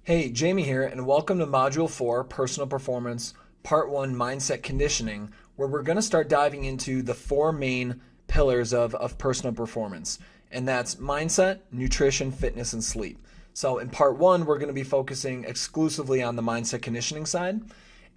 Hey, Jamie here, and welcome to Module 4, Personal Performance, Part 1, Mindset Conditioning, where we're going to start diving into the four main pillars of personal performance, and that's mindset, nutrition, fitness, and sleep. So in Part 1, we're going to be focusing exclusively on the mindset conditioning side.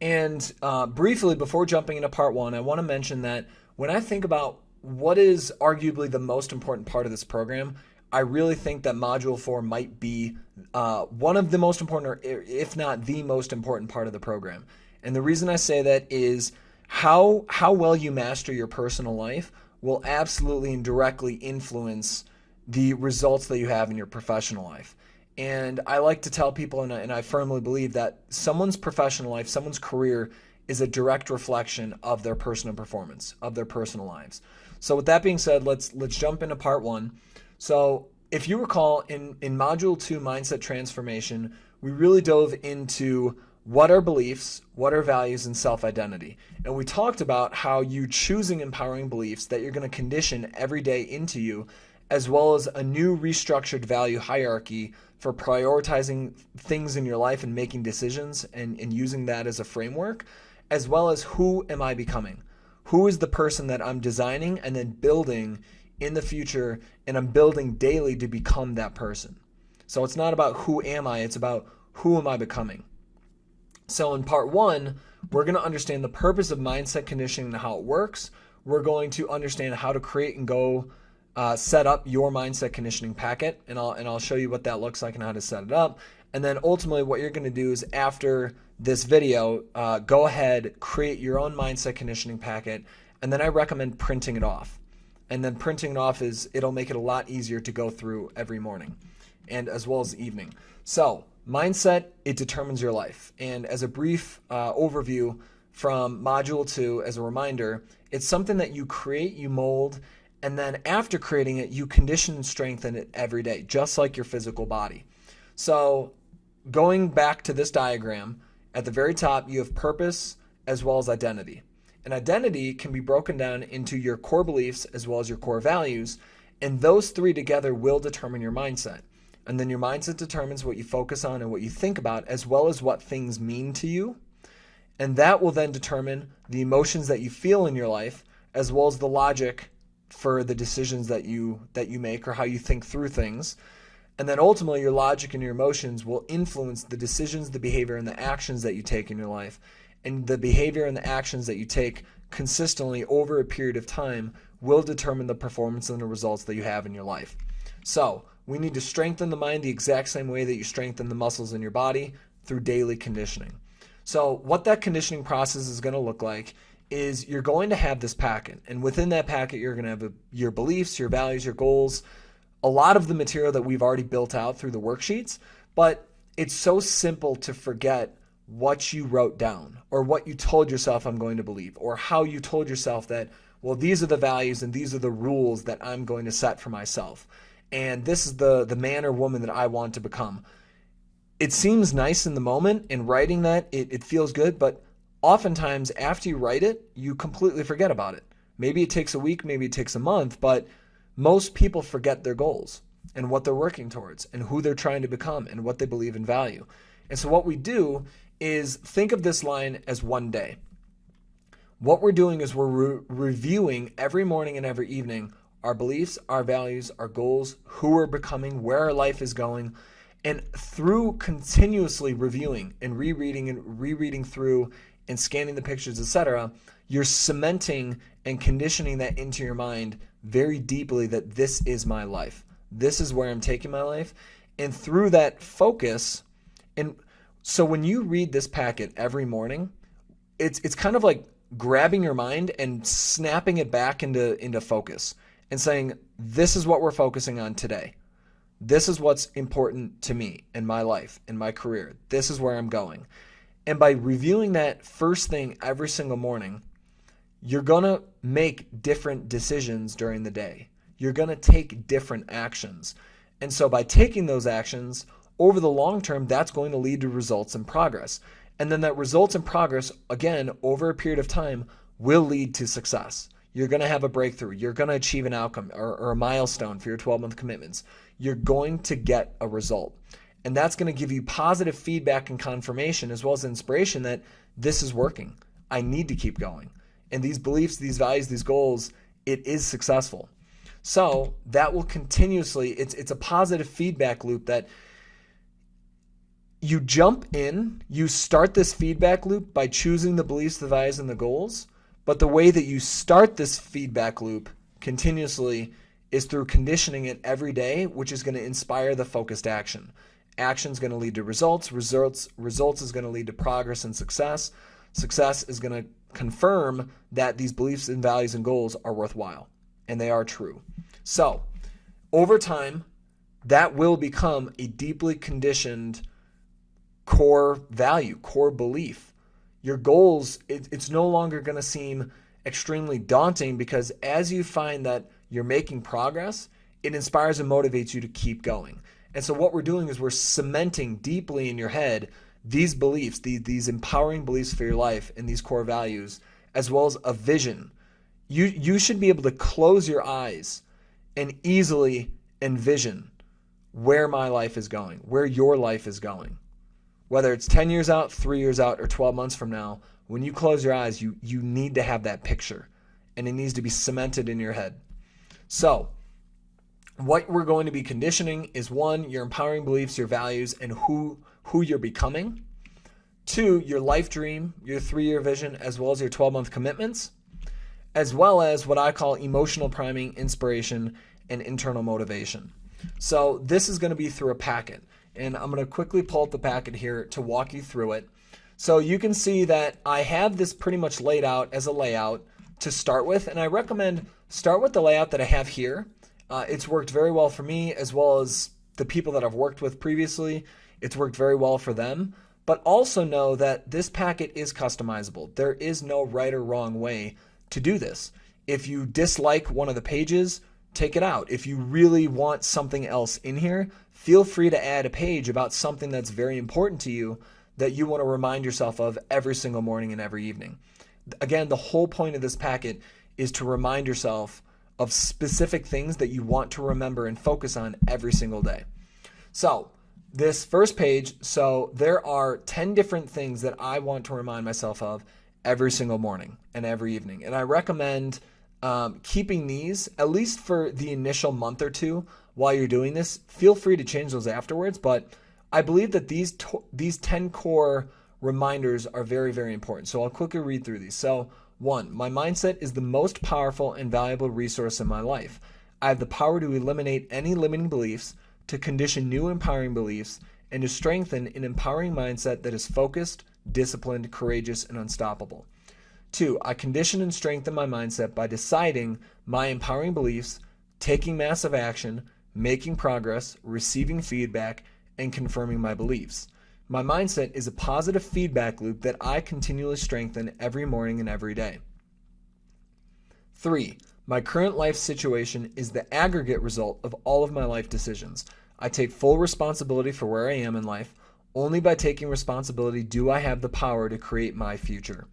And briefly, before jumping into Part 1, I want to mention that when I think about what is arguably the most important part of this program, I really think that Module 4 might be one of the most important, or if not the most important part of the program. And the reason I say that is how well you master your personal life will absolutely and directly influence the results that you have in your professional life. And I like to tell people, and I firmly believe that someone's professional life, someone's career is a direct reflection of their personal performance, of their personal lives. So with that being said, let's jump into Part 1. So if you recall, in Module 2, Mindset Transformation, we really dove into what are beliefs, what are values, and self-identity. And we talked about how you choosing empowering beliefs that you're going to condition every day into you, as well as a new restructured value hierarchy for prioritizing things in your life and making decisions and using that as a framework, as well as who am I becoming? Who is the person that I'm designing and then building in the future, and I'm building daily to become that person. So it's not about who am I, it's about who am I becoming. So in Part 1, we're going to understand the purpose of mindset conditioning and how it works. We're going to understand how to create and go set up your mindset conditioning packet, and I'll show you what that looks like and how to set it up. And then ultimately what you're going to do is, after this video, go ahead, create your own mindset conditioning packet, and then I recommend printing it off. And then printing it off it'll make it a lot easier to go through every morning and as well as evening. So mindset, it determines your life. And as a brief overview from Module 2, as a reminder, it's something that you create, you mold, and then after creating it, you condition and strengthen it every day, just like your physical body. So going back to this diagram, at the very top, you have purpose as well as identity. And identity can be broken down into your core beliefs as well as your core values, and those three together will determine your mindset. And then your mindset determines what you focus on and what you think about, as well as what things mean to you. And that will then determine the emotions that you feel in your life, as well as the logic for the decisions that you make or how you think through things. And then ultimately, your logic and your emotions will influence the decisions, the behavior, and the actions that you take in your life. And the behavior and the actions that you take consistently over a period of time will determine the performance and the results that you have in your life. So we need to strengthen the mind the exact same way that you strengthen the muscles in your body, through daily conditioning. So what that conditioning process is going to look like is you're going to have this packet. And within that packet, you're going to have your beliefs, your values, your goals, a lot of the material that we've already built out through the worksheets. But it's so simple to forget what you wrote down, or what you told yourself I'm going to believe, or how you told yourself that, well, these are the values and these are the rules that I'm going to set for myself, and this is the man or woman that I want to become. It seems nice in the moment, in writing that, it feels good, but oftentimes after you write it, you completely forget about it. Maybe it takes a week, maybe it takes a month, but most people forget their goals and what they're working towards and who they're trying to become and what they believe and value. And so what we do is think of this line as one day. What we're doing is we're reviewing every morning and every evening our beliefs, our values, our goals, who we're becoming, where our life is going. And through continuously reviewing and rereading through and scanning the pictures, etc., you're cementing and conditioning that into your mind very deeply, that this is my life. This is where I'm taking my life. And through that focus, and so when you read this packet every morning, it's kind of like grabbing your mind and snapping it back into focus and saying, this is what we're focusing on today. This is what's important to me in my life, in my career. This is where I'm going. And by reviewing that first thing every single morning, you're going to make different decisions during the day. You're going to take different actions. And so by taking those actions, over the long term, that's going to lead to results and progress. And then that results and progress, again, over a period of time, will lead to success. You're going to have a breakthrough. You're going to achieve an outcome or a milestone for your 12-month commitments. You're going to get a result. And that's going to give you positive feedback and confirmation as well as inspiration that this is working. I need to keep going. And these beliefs, these values, these goals, it is successful. So that will continuously, it's a positive feedback loop that you jump in, you start this feedback loop by choosing the beliefs, the values, and the goals. But the way that you start this feedback loop continuously is through conditioning it every day, which is going to inspire the focused action. Action is going to lead to results. Results is going to lead to progress and success. Success is going to confirm that these beliefs and values and goals are worthwhile, and they are true. So, over time, that will become a deeply conditioned core value, core belief. Your goals, it's no longer going to seem extremely daunting because as you find that you're making progress, it inspires and motivates you to keep going. And so what we're doing is we're cementing deeply in your head these beliefs, these empowering beliefs for your life and these core values, as well as a vision. You should be able to close your eyes and easily envision where my life is going, where your life is going. Whether it's 10 years out, 3 years out, or 12 months from now, when you close your eyes, you need to have that picture, and it needs to be cemented in your head. So, what we're going to be conditioning is 1, your empowering beliefs, your values, and who you're becoming. 2, your life dream, your 3-year vision, as well as your 12-month commitments, as well as what I call emotional priming, inspiration, and internal motivation. So this is going to be through a packet, and I'm going to quickly pull up the packet here to walk you through it. So you can see that I have this pretty much laid out as a layout to start with, and I recommend start with the layout that I have here. It's worked very well for me as well as the people that I've worked with previously. It's worked very well for them. But also know that this packet is customizable. There is no right or wrong way to do this. If you dislike one of the pages, take it out. If you really want something else in here, feel free to add a page about something that's very important to you that you want to remind yourself of every single morning and every evening. Again, the whole point of this packet is to remind yourself of specific things that you want to remember and focus on every single day. So this first page, so there are 10 different things that I want to remind myself of every single morning and every evening. And I recommend keeping these at least for the initial month or two while you're doing this. Feel free to change those afterwards, but I believe that these 10 core reminders are very, very important. So I'll quickly read through these. So 1, my mindset is the most powerful and valuable resource in my life. I have the power to eliminate any limiting beliefs, to condition new empowering beliefs, and to strengthen an empowering mindset that is focused, disciplined, courageous, and unstoppable. 2, I condition and strengthen my mindset by deciding my empowering beliefs, taking massive action, making progress, receiving feedback, and confirming my beliefs. My mindset is a positive feedback loop that I continually strengthen every morning and every day. 3, my current life situation is the aggregate result of all of my life decisions. I take full responsibility for where I am in life. Only by taking responsibility do I have the power to create my future.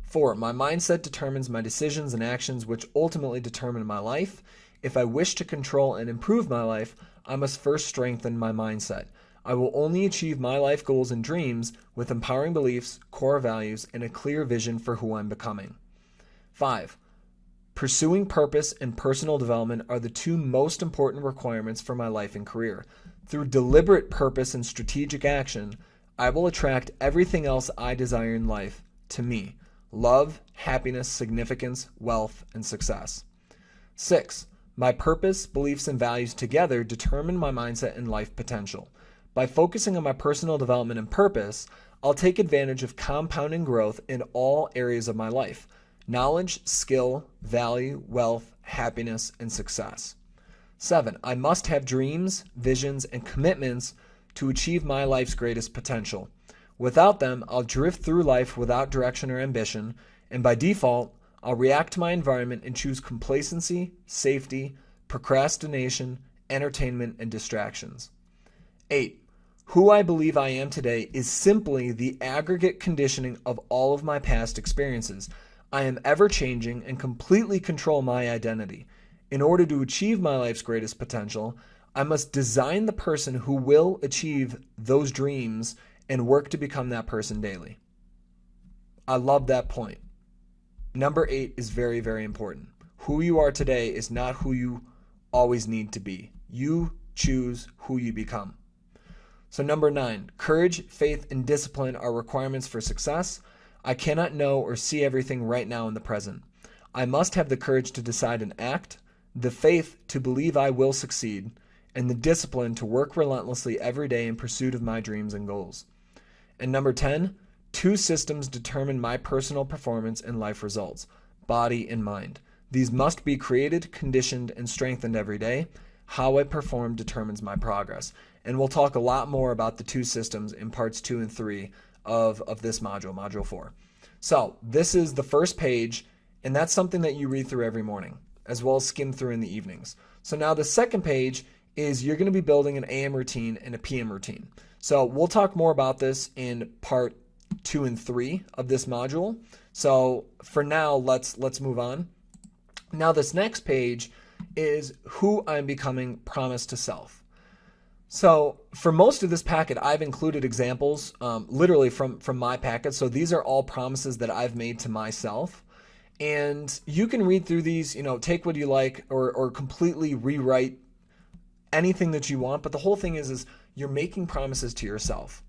4, my mindset determines my decisions and actions, which ultimately determine my life. If I wish to control and improve my life, I must first strengthen my mindset. I will only achieve my life goals and dreams with empowering beliefs, core values, and a clear vision for who I'm becoming. 5, pursuing purpose and personal development are the 2 most important requirements for my life and career. Through deliberate purpose and strategic action, I will attract everything else I desire in life to me: love, happiness, significance, wealth, and success. 6, my purpose, beliefs, and values together determine my mindset and life potential. By focusing on my personal development and purpose, I'll take advantage of compounding growth in all areas of my life: knowledge, skill, value, wealth, happiness, and success. 7, I must have dreams, visions, and commitments to achieve my life's greatest potential. Without them, I'll drift through life without direction or ambition, and by default, I'll react to my environment and choose complacency, safety, procrastination, entertainment, and distractions. 8, who I believe I am today is simply the aggregate conditioning of all of my past experiences. I am ever changing and completely control my identity. In order to achieve my life's greatest potential, I must design the person who will achieve those dreams and work to become that person daily. I love that point. Number 8 is very, very important. Who you are today is not who you always need to be. You choose who you become. So number 9, courage, faith, and discipline are requirements for success. I cannot know or see everything right now in the present. I must have the courage to decide and act, the faith to believe I will succeed, and the discipline to work relentlessly every day in pursuit of my dreams and goals. And number 10, 2 systems determine my personal performance and life results, body and mind. These must be created, conditioned, and strengthened every day. How I perform determines my progress. And we'll talk a lot more about the 2 systems in parts 2 and 3 of this module, module 4. So this is the first page, and that's something that you read through every morning, as well as skim through in the evenings. So now the second page is you're going to be building an AM routine and a PM routine. So we'll talk more about this in part 2 and 3 of this module. So for now, let's move on. Now this next page is who I'm becoming, promise to self. So for most of this packet, I've included examples literally from my packet. So these are all promises that I've made to myself. And you can read through these, take what you like or completely rewrite anything that you want. But the whole thing is you're making promises to yourself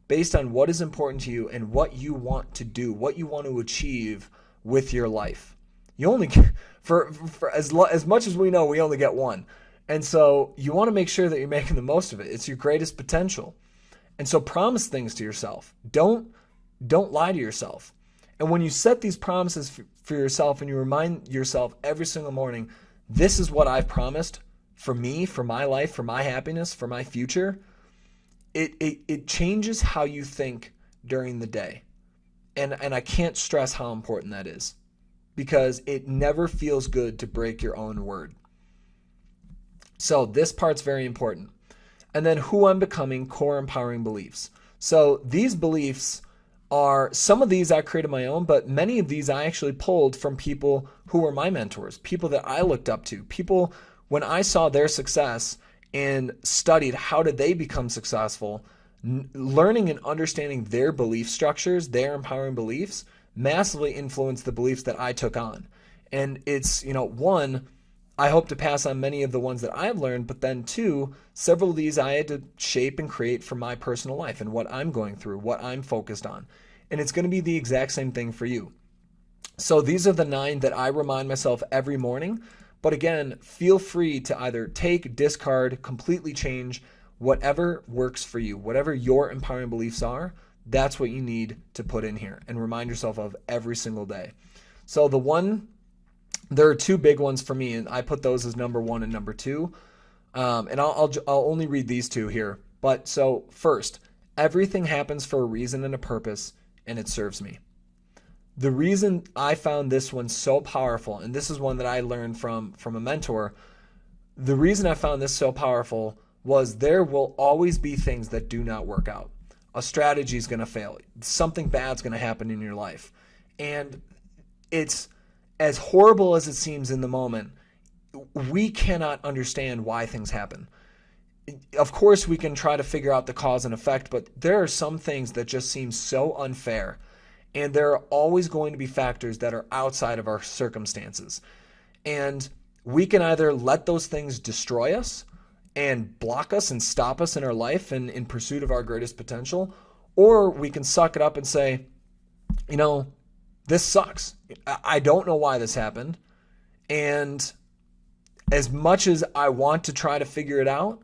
based on what is important to you and what you want to do, what you want to achieve with your life. You only get, for as much as we know, we only get one. And so you want to make sure that you're making the most of it. It's your greatest potential. And so promise things to yourself. Don't lie to yourself. And when you set these promises for yourself and you remind yourself every single morning, this is what I've promised for me, for my life, for my happiness, for my future, it changes how you think during the day. And I can't stress how important that is, because it never feels good to break your own word. So this part's very important. And then who I'm becoming, core empowering beliefs. So these beliefs are, some of these I created my own, but many of these I actually pulled from people who were my mentors, people that I looked up to, people when I saw their success and studied how did they become successful, learning and understanding their belief structures, their empowering beliefs, massively influenced the beliefs that I took on. And it's, one, I hope to pass on many of the ones that I've learned, but then 2, several of these I had to shape and create for my personal life and what I'm going through, what I'm focused on. And it's going to be the exact same thing for you. So these are the 9 that I remind myself every morning. But again, feel free to either take, discard, completely change, whatever works for you, whatever your empowering beliefs are, that's what you need to put in here and remind yourself of every single day. So there are 2 big ones for me, and I put those as number 1 and number 2. And I'll only read these 2 here. But so first, everything happens for a reason and a purpose, and it serves me. The reason I found this one so powerful, and this is one that I learned from a mentor, the reason I found this so powerful was there will always be things that do not work out. A strategy is going to fail. Something bad's going to happen in your life. And it's as horrible as it seems in the moment, we cannot understand why things happen. Of course, we can try to figure out the cause and effect, but there are some things that just seem so unfair. And there are always going to be factors that are outside of our circumstances. And we can either let those things destroy us and block us and stop us in our life and in pursuit of our greatest potential, or we can suck it up and say, this sucks. I don't know why this happened. And as much as I want to try to figure it out,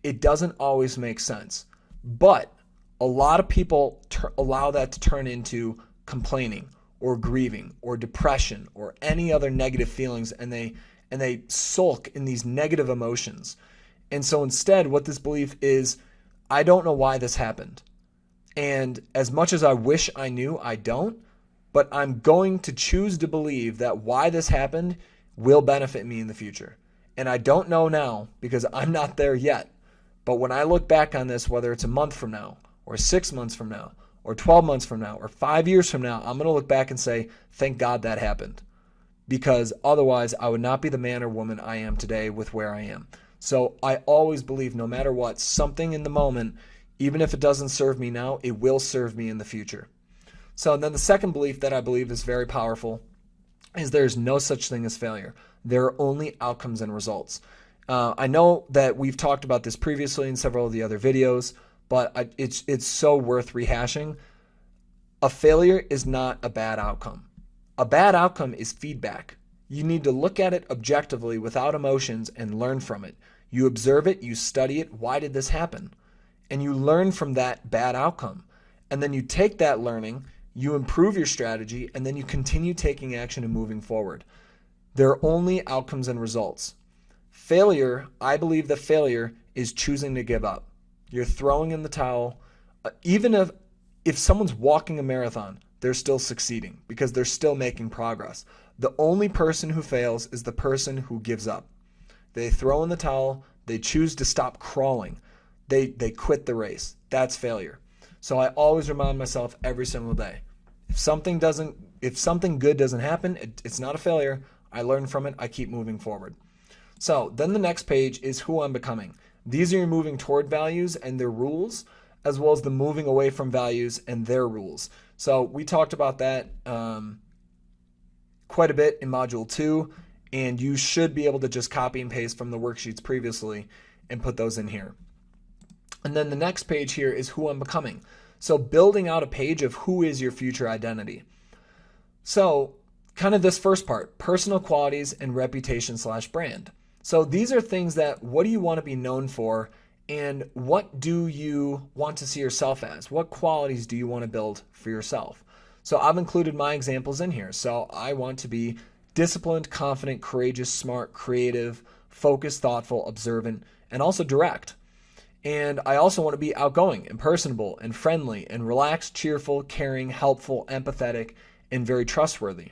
it doesn't always make sense. But a lot of people allow that to turn into complaining or grieving or depression or any other negative feelings, and they sulk in these negative emotions. And so instead, what this belief is, I don't know why this happened. And as much as I wish I knew, I don't. But I'm going to choose to believe that why this happened will benefit me in the future. And I don't know now because I'm not there yet. But when I look back on this, whether it's a month from now or 6 months from now or 12 months from now or 5 years from now, I'm going to look back and say, thank God that happened. Because otherwise I would not be the man or woman I am today with where I am. So I always believe no matter what, something in the moment, even if it doesn't serve me now, it will serve me in the future. So then the second belief that I believe is very powerful is there's no such thing as failure. There are only outcomes and results. I know that we've talked about this previously in several of the other videos, but it's so worth rehashing. A failure is not a bad outcome. A bad outcome is feedback. You need to look at it objectively without emotions and learn from it. You observe it, you study it. Why did this happen? And you learn from that bad outcome. And then you take that learning, you improve your strategy, and then you continue taking action and moving forward. There are only outcomes and results. Failure, I believe that failure is choosing to give up. You're throwing in the towel. Even if someone's walking a marathon, they're still succeeding because they're still making progress. The only person who fails is the person who gives up. They throw in the towel. They choose to stop crawling. They quit the race. That's failure. So I always remind myself every single day. If something good doesn't happen, it's not a failure. I learn from it. I keep moving forward. So then the next page is who I'm becoming. These are your moving toward values and their rules, as well as the moving away from values and their rules. So we talked about that quite a bit in Module 2, and you should be able to just copy and paste from the worksheets previously and put those in here. And then the next page here is who I'm becoming. So building out a page of who is your future identity. So kind of this first part, personal qualities and reputation/brand. So these are things that, what do you want to be known for, and what do you want to see yourself as? What qualities do you want to build for yourself? So I've included my examples in here. So I want to be disciplined, confident, courageous, smart, creative, focused, thoughtful, observant, and also direct. And I also want to be outgoing and personable and friendly and relaxed, cheerful, caring, helpful, empathetic, and very trustworthy.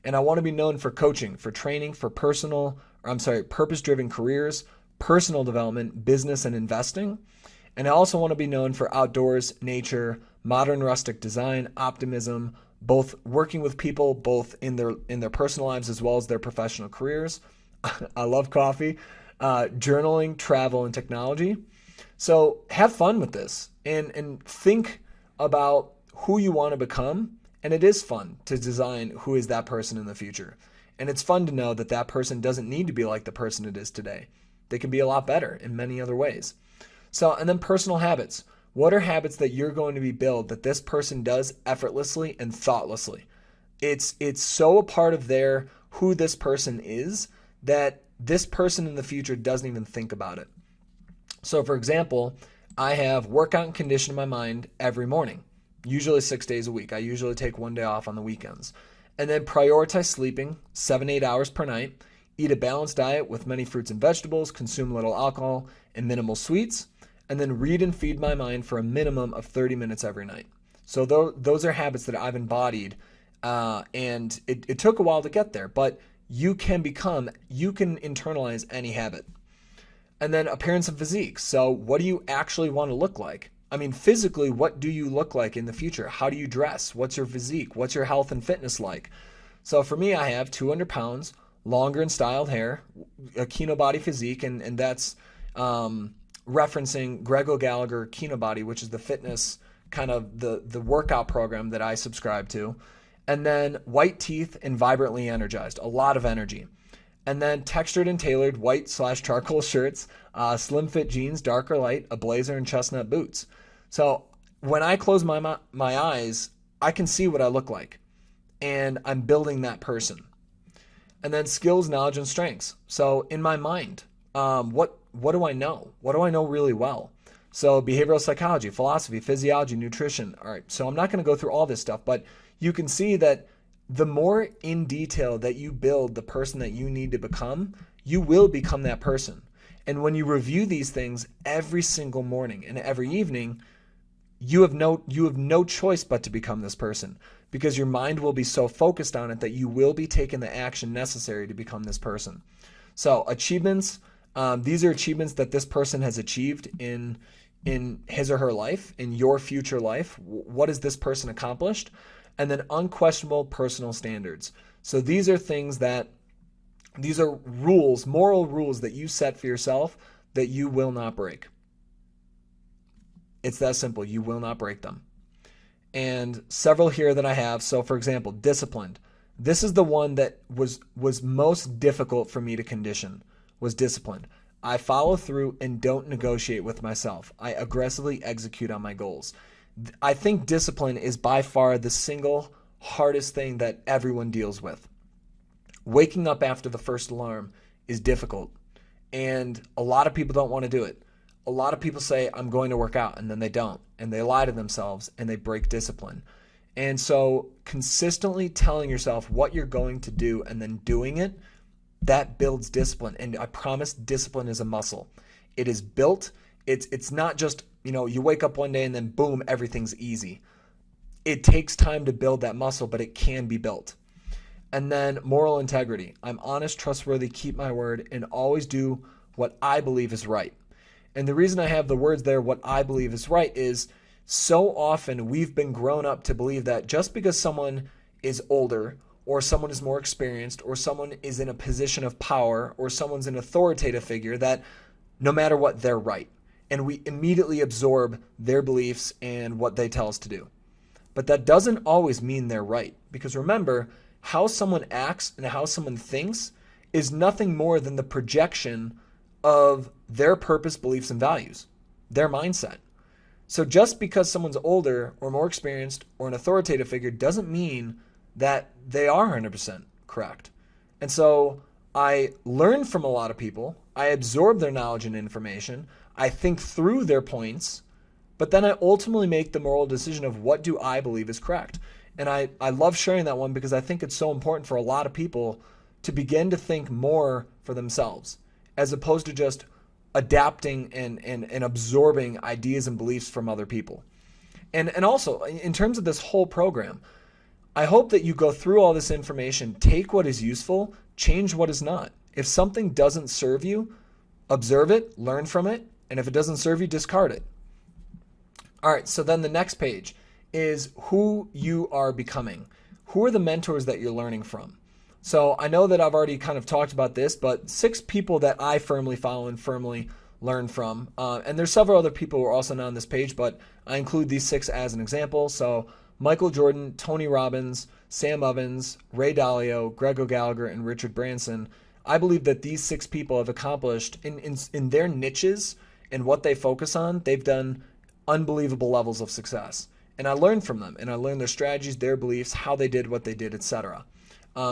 And I want to be known for coaching, for training, for purpose-driven careers, personal development, business, and investing. And I also want to be known for outdoors, nature, modern rustic design, optimism, both working with people, both in their personal lives as well as their professional careers. I love coffee, journaling, travel, and technology. So have fun with this and think about who you want to become. And it is fun to design who is that person in the future. And it's fun to know that that person doesn't need to be like the person it is today. They can be a lot better in many other ways. So, and then personal habits. What are habits that you're going to be build that this person does effortlessly and thoughtlessly? It's so a part of who this person is that this person in the future doesn't even think about it. So for example, I have workout and condition in my mind every morning, usually 6 days a week. I usually take 1 day off on the weekends. And then prioritize sleeping 7-8 hours per night, eat a balanced diet with many fruits and vegetables, consume little alcohol and minimal sweets, and then read and feed my mind for a minimum of 30 minutes every night. So those are habits that I've embodied, and it took a while to get there, but you can internalize any habit. And then appearance and physique. So what do you actually want to look like? I mean, physically, what do you look like in the future? How do you dress? What's your physique? What's your health and fitness like? So for me, I have 200 pounds, longer and styled hair, a Kino Body physique, and that's referencing Greg O'Gallagher Kino Body, which is the fitness kind of the workout program that I subscribe to. And then white teeth and vibrantly energized, a lot of energy. And then textured and tailored white/charcoal shirts, slim fit jeans, dark or light, a blazer, and chestnut boots. So when I close my eyes, I can see what I look like, and I'm building that person. And then skills, knowledge, and strengths. So in my mind, what do I know? What do I know really well? So behavioral psychology, philosophy, physiology, nutrition. All right, so I'm not going to go through all this stuff, but you can see that the more in detail that you build the person that you need to become, you will become that person. And when you review these things every single morning and every evening, you have no choice but to become this person, because your mind will be so focused on it that you will be taking the action necessary to become this person. So achievements, these are achievements that this person has achieved in his or her life, in your future life. What has this person accomplished? And then unquestionable personal standards. So these are things that These are rules, moral rules that you set for yourself that you will not break. It's that simple. You will not break them. And several here that I have. So for example, disciplined. This is the one that was most difficult for me to condition, was disciplined. I follow through and don't negotiate with myself. I aggressively execute on my goals. I think discipline is by far the single hardest thing that everyone deals with. Waking up after the first alarm is difficult, and a lot of people don't want to do it. A lot of people say, I'm going to work out, and then they don't, and they lie to themselves, and they break discipline. And so consistently telling yourself what you're going to do and then doing it, that builds discipline. And I promise, discipline is a muscle. It is built. It's not just, you wake up one day and then boom, everything's easy. It takes time to build that muscle, but it can be built. And then moral integrity. I'm honest, trustworthy, keep my word, and always do what I believe is right. And the reason I have the words there, what I believe is right, is so often we've been grown up to believe that just because someone is older, or someone is more experienced, or someone is in a position of power, or someone's an authoritative figure, that no matter what, they're right. And we immediately absorb their beliefs and what they tell us to do. But that doesn't always mean they're right. Because remember, how someone acts and how someone thinks is nothing more than the projection of their purpose, beliefs, and values, their mindset. So just because someone's older or more experienced or an authoritative figure doesn't mean that they are 100% correct. And so I learn from a lot of people. I absorb their knowledge and information. I think through their points, but then I ultimately make the moral decision of what do I believe is correct. And I love sharing that one because I think it's so important for a lot of people to begin to think more for themselves, as opposed to just adapting and absorbing ideas and beliefs from other people. And also, in terms of this whole program, I hope that you go through all this information, take what is useful, change what is not. If something doesn't serve you, observe it, learn from it, and if it doesn't serve you, discard it. All right, so then the next page is who you are becoming. Who are the mentors that you're learning from? So I know that I've already kind of talked about this, but 6 people that I firmly follow and firmly learn from. And there's several other people who are also not on this page, but I include these 6 as an example. So Michael Jordan, Tony Robbins, Sam Ovens, Ray Dalio, Greg O'Gallagher, and Richard Branson. I believe that these 6 people have accomplished in their niches and what they focus on, they've done unbelievable levels of success. And I learned from them, and I learned their strategies, their beliefs, how they did what they did, etc.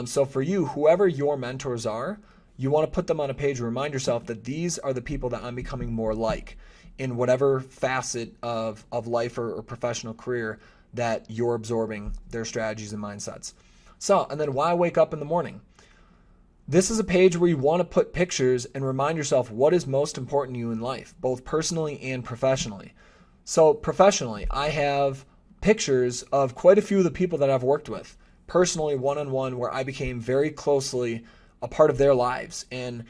So for you, whoever your mentors are, you want to put them on a page and remind yourself that these are the people that I'm becoming more like in whatever facet of life or professional career that you're absorbing their strategies and mindsets. So, and then why wake up in the morning? This is a page where you want to put pictures and remind yourself what is most important to you in life, both personally and professionally. So professionally, I have pictures of quite a few of the people that I've worked with, personally, one-on-one, where I became very closely a part of their lives, and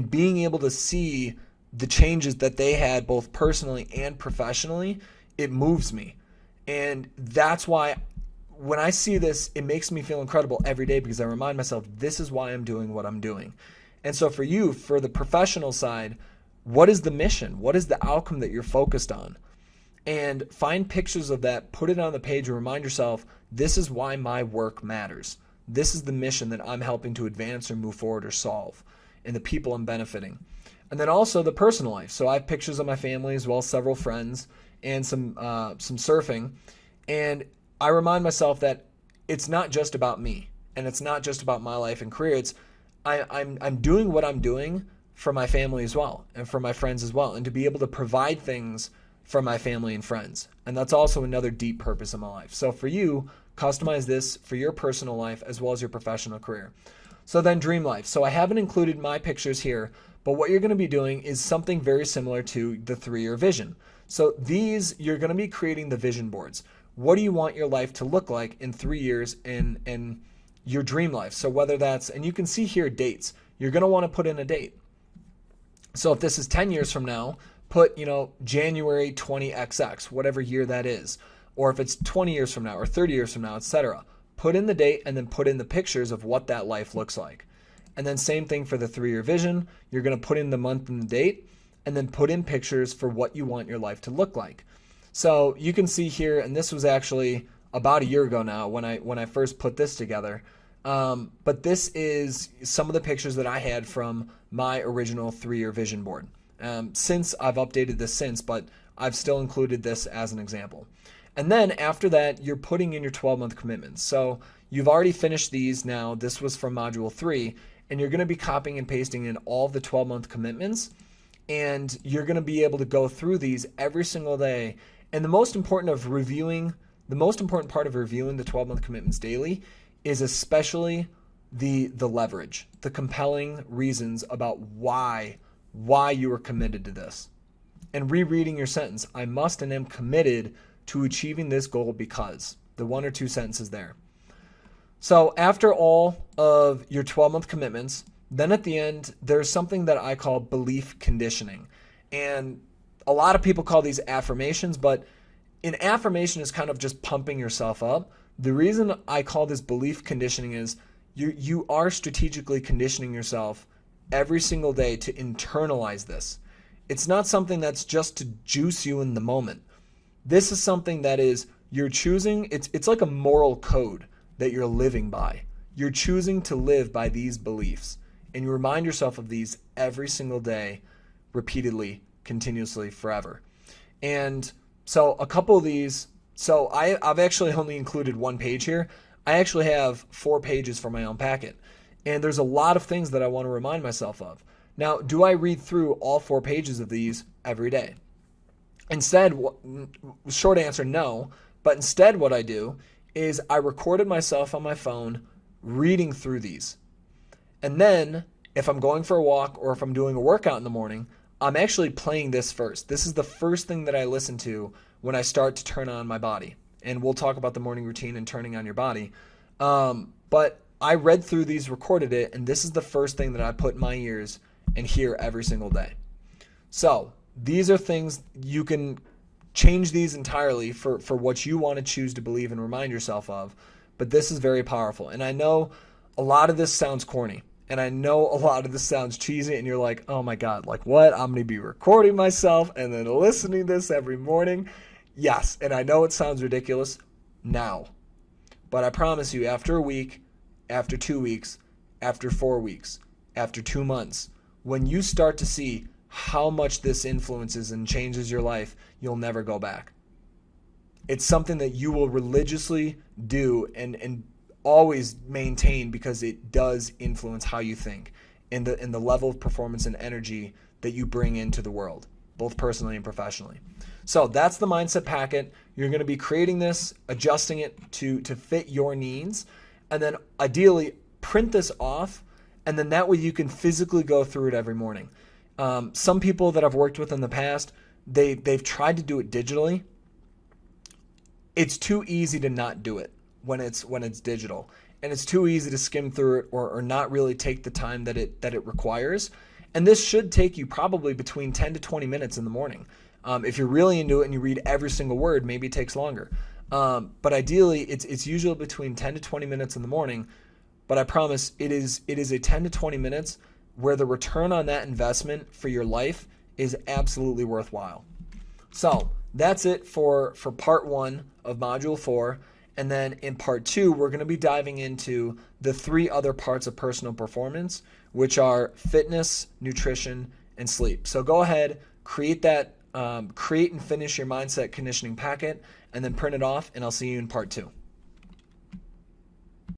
being able to see the changes that they had both personally and professionally, it moves me. And that's why when I see this, it makes me feel incredible every day, because I remind myself, this is why I'm doing what I'm doing. And so for you, for the professional side, what is the mission? What is the outcome that you're focused on? And find pictures of that, put it on the page, and remind yourself, this is why my work matters. This is the mission that I'm helping to advance or move forward or solve, and the people I'm benefiting. And then also the personal life. So I have pictures of my family as well as several friends and some surfing. And I remind myself that it's not just about me, and it's not just about my life and career. It's I'm doing what I'm doing for my family as well, and for my friends as well, and to be able to provide things for my family and friends. And that's also another deep purpose in my life. So for you, customize this for your personal life as well as your professional career. So then dream life. So I haven't included my pictures here, but what you're going to be doing is something very similar to the 3-year vision. So these, you're going to be creating the vision boards. What do you want your life to look like in 3 years in your dream life? So whether that's, and you can see here dates, you're going to want to put in a date. So if this is 10 years from now, put, January 20XX, whatever year that is. Or if it's 20 years from now or 30 years from now, etc. Put in the date and then put in the pictures of what that life looks like. And then same thing for the 3-year vision. You're going to put in the month and the date, and then put in pictures for what you want your life to look like. So you can see here, and this was actually about a year ago now when I first put this together. But this is some of the pictures that I had from my original 3-year vision board. Since I've updated this since, but I've still included this as an example. And then after that, you're putting in your 12-month commitments. So you've already finished these now. This was from module 3, and you're going to be copying and pasting in all the 12-month commitments, and you're going to be able to go through these every single day. And the most important part of reviewing the 12-month commitments daily is especially the leverage, the compelling reasons about why you are committed to this. And rereading your sentence, I must and am committed to achieving this goal because, the 1 or 2 sentences there. So after all of your 12-month commitments, then at the end, there's something that I call belief conditioning. And a lot of people call these affirmations, but an affirmation is kind of just pumping yourself up. The reason I call this belief conditioning is you are strategically conditioning yourself every single day to internalize this. It's not something that's just to juice you in the moment. This is something that is you're choosing, it's like a moral code that you're living by. You're choosing to live by these beliefs, and you remind yourself of these every single day, repeatedly, continuously, forever. And so a couple of these, so I've actually only included 1 page here. I actually have 4 pages for my own packet. And there's a lot of things that I want to remind myself of. Now, do I read through all 4 pages of these every day? Instead, short answer, no. But instead what I do is I recorded myself on my phone reading through these. And then if I'm going for a walk or if I'm doing a workout in the morning, I'm actually playing this first. This is the first thing that I listen to when I start to turn on my body. And we'll talk about the morning routine and turning on your body. But I read through these, recorded it, and this is the first thing that I put in my ears and hear every single day. So these are things you can change these entirely for what you want to choose to believe and remind yourself of. But this is very powerful. And I know a lot of this sounds corny. And I know a lot of this sounds cheesy, and you're like, oh my God, like what? I'm going to be recording myself and then listening to this every morning. Yes, and I know it sounds ridiculous now. But I promise you, after a week, after 2 weeks, after 4 weeks, after 2 months, when you start to see how much this influences and changes your life, you'll never go back. It's something that you will religiously do and always maintain because it does influence how you think and the level of performance and energy that you bring into the world, both personally and professionally. So that's the mindset packet. You're going to be creating this, adjusting it to fit your needs, and then ideally print this off, and then that way you can physically go through it every morning. Some people that I've worked with in the past, they've tried to do it digitally. It's too easy to not do it when it's digital, and it's too easy to skim through it or not really take the time that it requires. And this should take you probably between 10 to 20 minutes in the morning. If you're really into it and you read every single word, maybe it takes longer. But ideally, it's usually between 10 to 20 minutes in the morning. But I promise it is a 10 to 20 minutes where the return on that investment for your life is absolutely worthwhile. So that's it for part 1 of module 4. And then in part 2, we're going to be diving into the 3 other parts of personal performance, which are fitness, nutrition, and sleep. So go ahead, create and finish your mindset conditioning packet, and then print it off, and I'll see you in part 2.